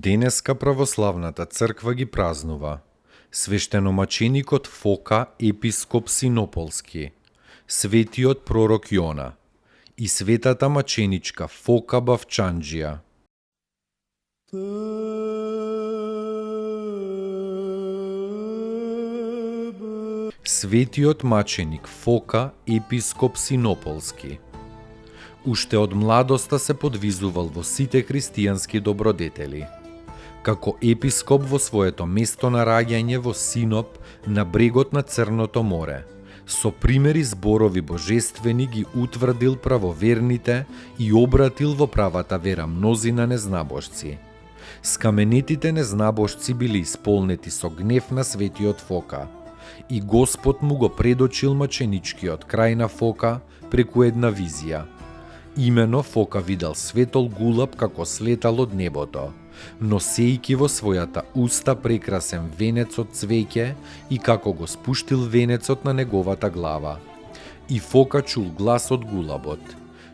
Денеска православната црква ги празнува свештеномаченикот Фока, епископ Синополски, светиот пророк Јона и светата маченичка Фока Бавчанџија. Светиот маченик Фока, епископ Синополски, уште од младоста се подвизувал во сите христијански добродетели. Како епископ во своето место на раѓање во Синоп на брегот на Црното море, со примери зборови божествени ги утврдил правоверните и обратил во правата вера мнозина незнабожци. Скаменетите незнабожци били исполнети со гнев на светиот Фока и Господ му го предочил маченичкиот крај на Фока преку една визија. Имено Фока видел светол гулаб како слетал од небото, носејки во својата уста прекрасен венец од цвеќе и како го спуштил венецот на неговата глава. И Фока чул глас од гулабот: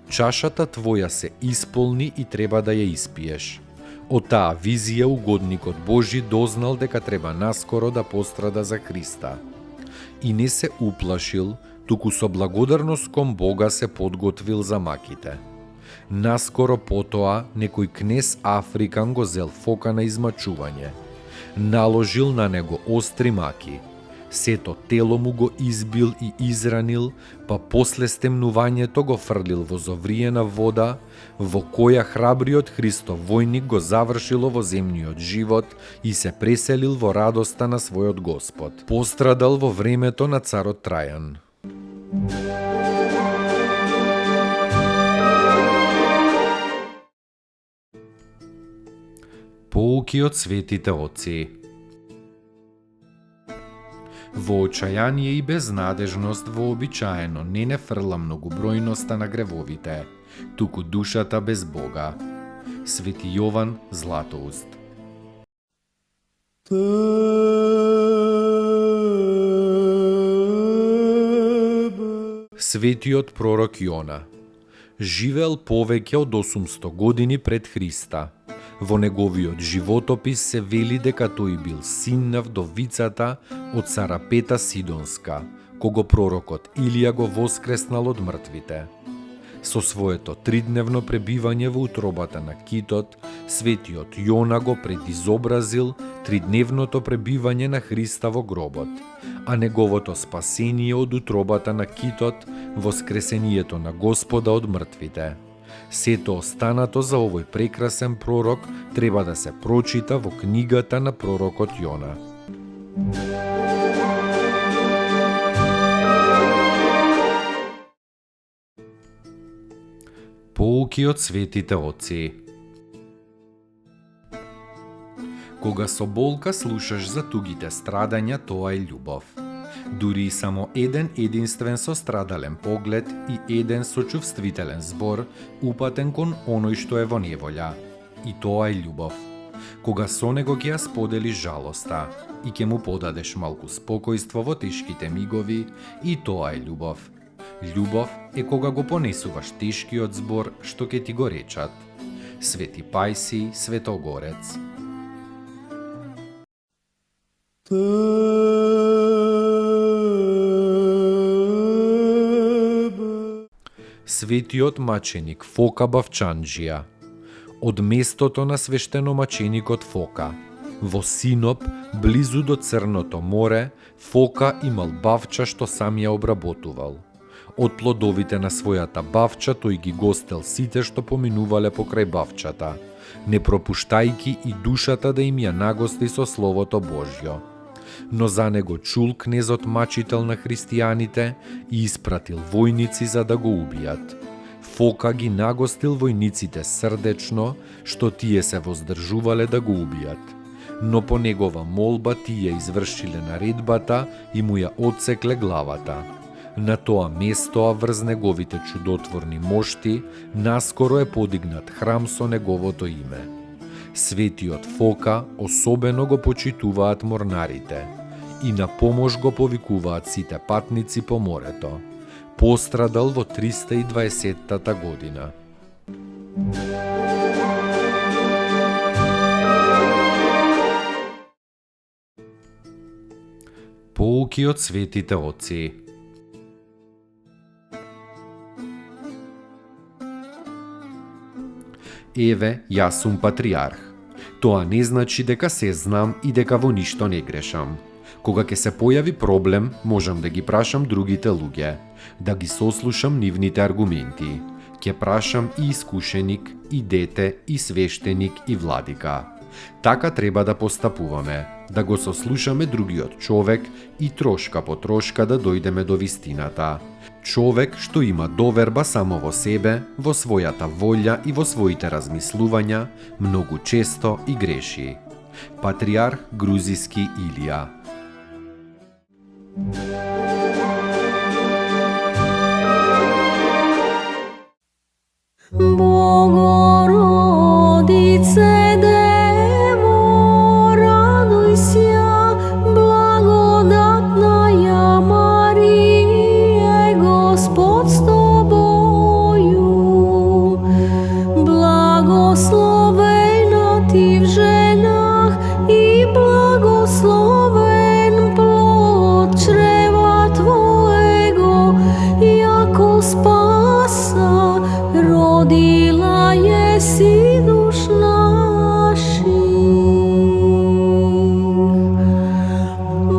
чашата твоја се исполни и треба да ја испиеш. Од таа визија угодникот Божи дознал дека треба наскоро да пострада за Христа. И не се уплашил, туку со благодарност кон Бога се подготвил за маките. Наскоро потоа некој кнез Африкан го зел Фока на измачување. Наложил на него остри маки. Сето тело му го избил и изранил, па после стемнувањето го фрлил во зовриена вода, во која храбриот Христов војник го завршил овоземниот живот и се преселил во радоста на својот Господ. Пострадал во времето на царот Трајан. Поуки од светите отци. Во очајание и безнадежност вообичаено не фрла многобројноста на гревовите, туку душата без Бога. Свети Јован Златоуст. Светиот пророк Јона живеел повеќе од 800 години пред Христа. Во неговиот животопис се вели дека тој бил син на вдовицата од Сарапета Сидонска, кого пророкот Илија го воскреснал од мртвите. Со своето тридневно пребивање во утробата на китот, светиот Јона го предизобразил тридневното пребивање на Христа во гробот, а неговото спасение од утробата на китот, воскресението на Господа од мртвите. Сето останато за овој прекрасен пророк треба да се прочита во книгата на пророкот Јона. Поуки од светите отци. Кога со болка слушаш за тугите страдања, тоа е љубов. Дури и само еден единствен сострадален поглед и еден сочувствителен збор упатен кон оној што е во неволја. И тоа е љубов. Кога со него ќе ја споделиш жалоста и ќе му подадеш малку спокојство во тешките мигови, и тоа е љубов. Љубов е кога го понесуваш тешкиот збор што ќе ти го речат. Свети Пајси Светогорец. Светиот маченик Фока Бавчанџија. Од местото на свештеномаченикот Фока, во Синоп, близу до Црното море, Фока имал бавча што сам ја обработувал. Од плодовите на својата бавча тој ги гостел сите што поминувале покрај бавчата, не пропуштајки и душата да им ја нагости со Словото Божјо. Но за него чул кнезот мачител на христијаните и испратил војници за да го убијат. Фока ги нагостил војниците срдечно, што тие се воздржувале да го убијат. Но по негова молба тие извршиле наредбата и му ја отсекле главата. На тоа место врз неговите чудотворни мошти наскоро е подигнат храм со неговото име. Светиот Фока особено го почитуваат морнарите и на помош го повикуваат сите патници по морето. Пострадал во 320-та година. Поуки од светите оци. Еве, јас сум патриарх. Тоа не значи дека се знам и дека во ништо не грешам. Кога ќе се појави проблем, можам да ги прашам другите луѓе, да ги сослушам нивните аргументи. Ќе прашам и искушеник, и дете, и свештеник, и владика. Така треба да постапуваме, да го сослушаме другиот човек и трошка по трошка да дојдеме до вистината. Човек што има доверба само во себе, во својата волја и во своите размислувања, многу често и греши. Патриарх Грузиски Илија. Богородице, Дево, радуйся, благодатная Мария, Господь с тобою. Благословена ты в женах, и благословен плод чрева твоего, яко спаса родила еси душ наших.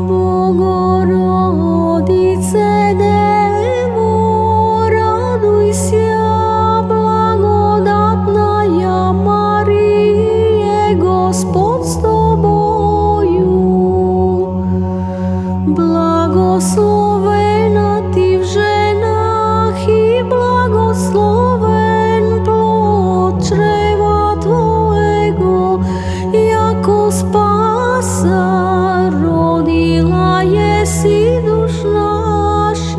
Богородице, Дево, радуйся, благодатная Мария, Господь с тобою. Благословена ты в женах, и благословен плод чрева твоего, яко спаса родила еси душ наших.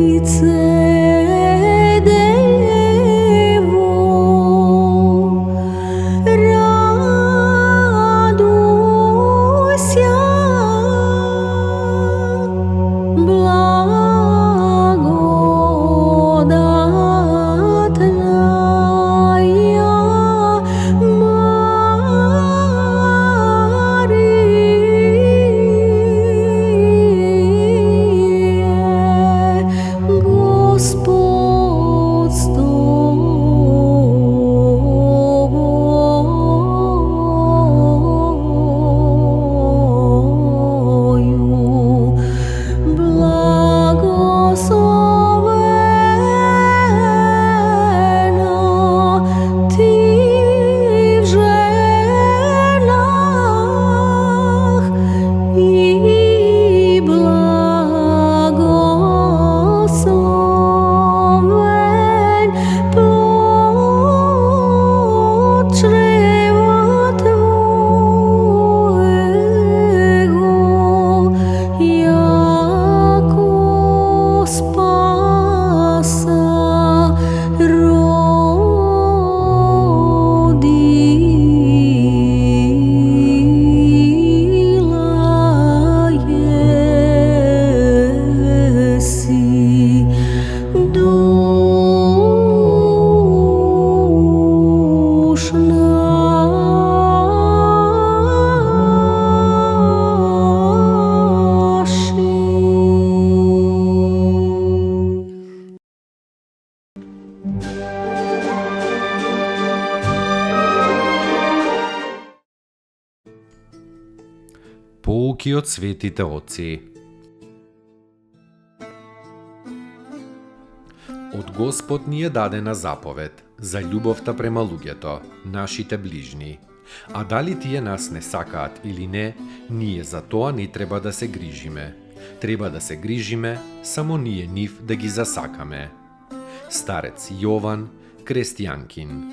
Богородице, Дево, радуйся, благодатная Мария, Господь с тобою. Благословена ты в женах, и благословен плод чрева твоего, яко спаса родила еси душ наших. Поуки од светите оци. Од Господ ни е дадена заповед за љубовта према луѓето, нашите ближни. А дали тие нас не сакаат или не, ние за тоа не треба да се грижиме. Треба да се грижиме само ние нив да ги засакаме. Старец Јован Крестјанкин.